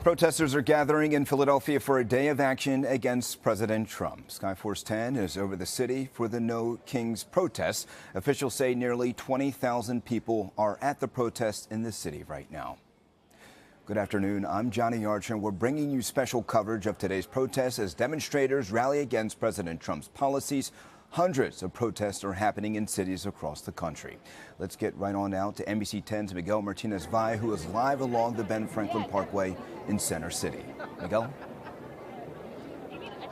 Protesters are gathering in Philadelphia for a day of action against President Trump. Skyforce 10 is over the city for the No Kings protests. Officials say nearly 20,000 people are at the protest in the city right now. Good afternoon. I'm Johnny Archer, and we're bringing you special coverage of today's protests as demonstrators rally against President Trump's policies. Hundreds of protests are happening in cities across the country. Let's get right on out to NBC 10's Miguel Martinez-Valle, who is live along the Ben Franklin Parkway in Center City. Miguel?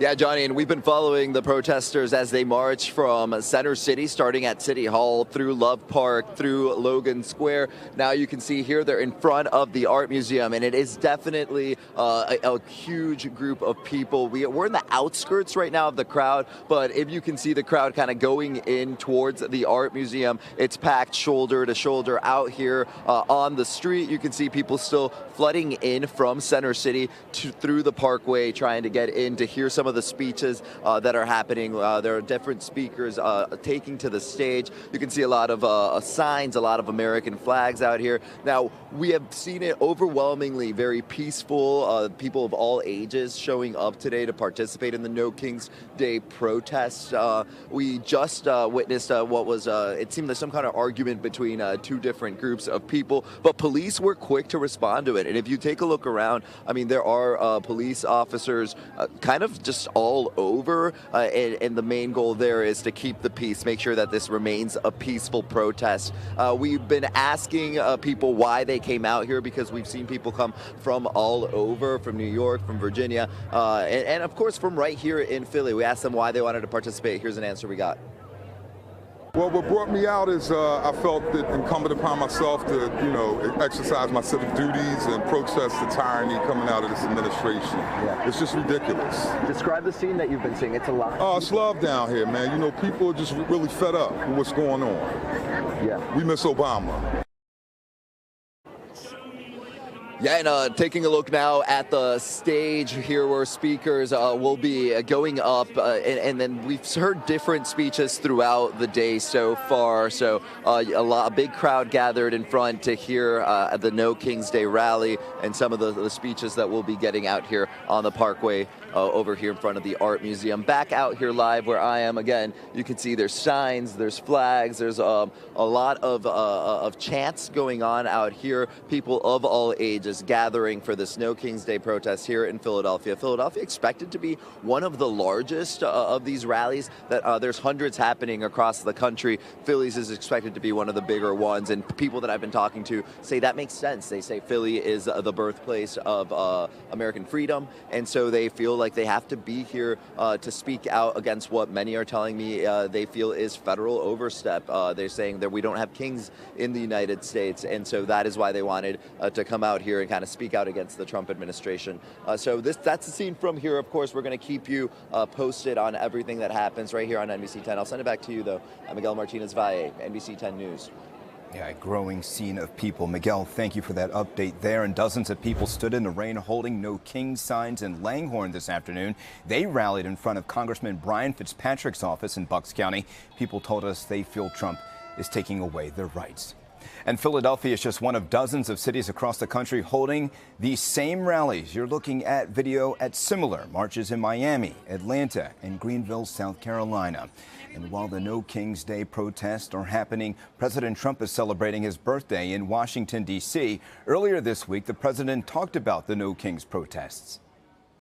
Yeah, Johnny, and we've been following the protesters as they march from Center City, starting at City Hall, through Love Park, through Logan Square. Now you can see here they're in front of the Art Museum, and it is definitely a huge group of people. We're in the outskirts right now of the crowd, but if you can see the crowd kind of going in towards the Art Museum, it's packed shoulder to shoulder out here on the street. You can see people still flooding in from Center City through the Parkway, trying to get in to hear some of the speeches that are happening. There are different speakers taking to the stage. You can see a lot of signs, a lot of American flags out here. Now, we have seen it overwhelmingly very peaceful. People of all ages showing up today to participate in the No Kings Day protests. We just witnessed what was, it seemed like some kind of argument between two different groups of people, but police were quick to respond to it. And if you take a look around, I mean, there are police officers kind of just all over, and the main goal there is to keep the peace, make sure that this remains a peaceful protest. We've been asking people why they came out here, because we've seen people come from all over, from New York, from Virginia, and of course from right here in Philly. We asked them why they wanted to participate. Here's an answer we got. Well, what brought me out is I felt it incumbent upon myself to, exercise my civic duties and protest the tyranny coming out of this administration. Yeah. It's just ridiculous. Describe the scene that you've been seeing. It's a lot. Oh, it's love down here, man. People are just really fed up with what's going on. Yeah. We miss Obama. Yeah, and taking a look now at the stage here where speakers will be going up, and then we've heard different speeches throughout the day so far. So a big crowd gathered in front to hear the No Kings Day rally and some of the speeches that we'll be getting out here on the Parkway over here in front of the Art Museum. Back out here live where I am, again, you can see there's signs, there's flags, there's a lot of chants going on out here. People of all ages gathering for this No Kings Day protest here in Philadelphia. Philadelphia expected to be one of the largest of these rallies. That there's hundreds happening across the country. Philly's is expected to be one of the bigger ones, and people that I've been talking to say that makes sense. They say Philly is the birthplace of American freedom, and so they feel like they have to be here to speak out against what many are telling me they feel is federal overstep. They're saying that we don't have kings in the United States, and so that is why they wanted to come out here and kind of speak out against the Trump administration. So that's the scene from here. Of course, we're going to keep you posted on everything that happens right here on NBC 10. I'll send it back to you, though. I'm Miguel Martinez-Valle, NBC 10 News. Yeah, a growing scene of people. Miguel, thank you for that update there. And dozens of people stood in the rain holding No Kings signs in Langhorne this afternoon. They rallied in front of Congressman Brian Fitzpatrick's office in Bucks County. People told us they feel Trump is taking away their rights. And Philadelphia is just one of dozens of cities across the country holding these same rallies. You're looking at video at similar marches in Miami, Atlanta, and Greenville, South Carolina. And while the No Kings Day protests are happening, President Trump is celebrating his birthday in Washington, D.C. Earlier this week, the president talked about the No Kings protests.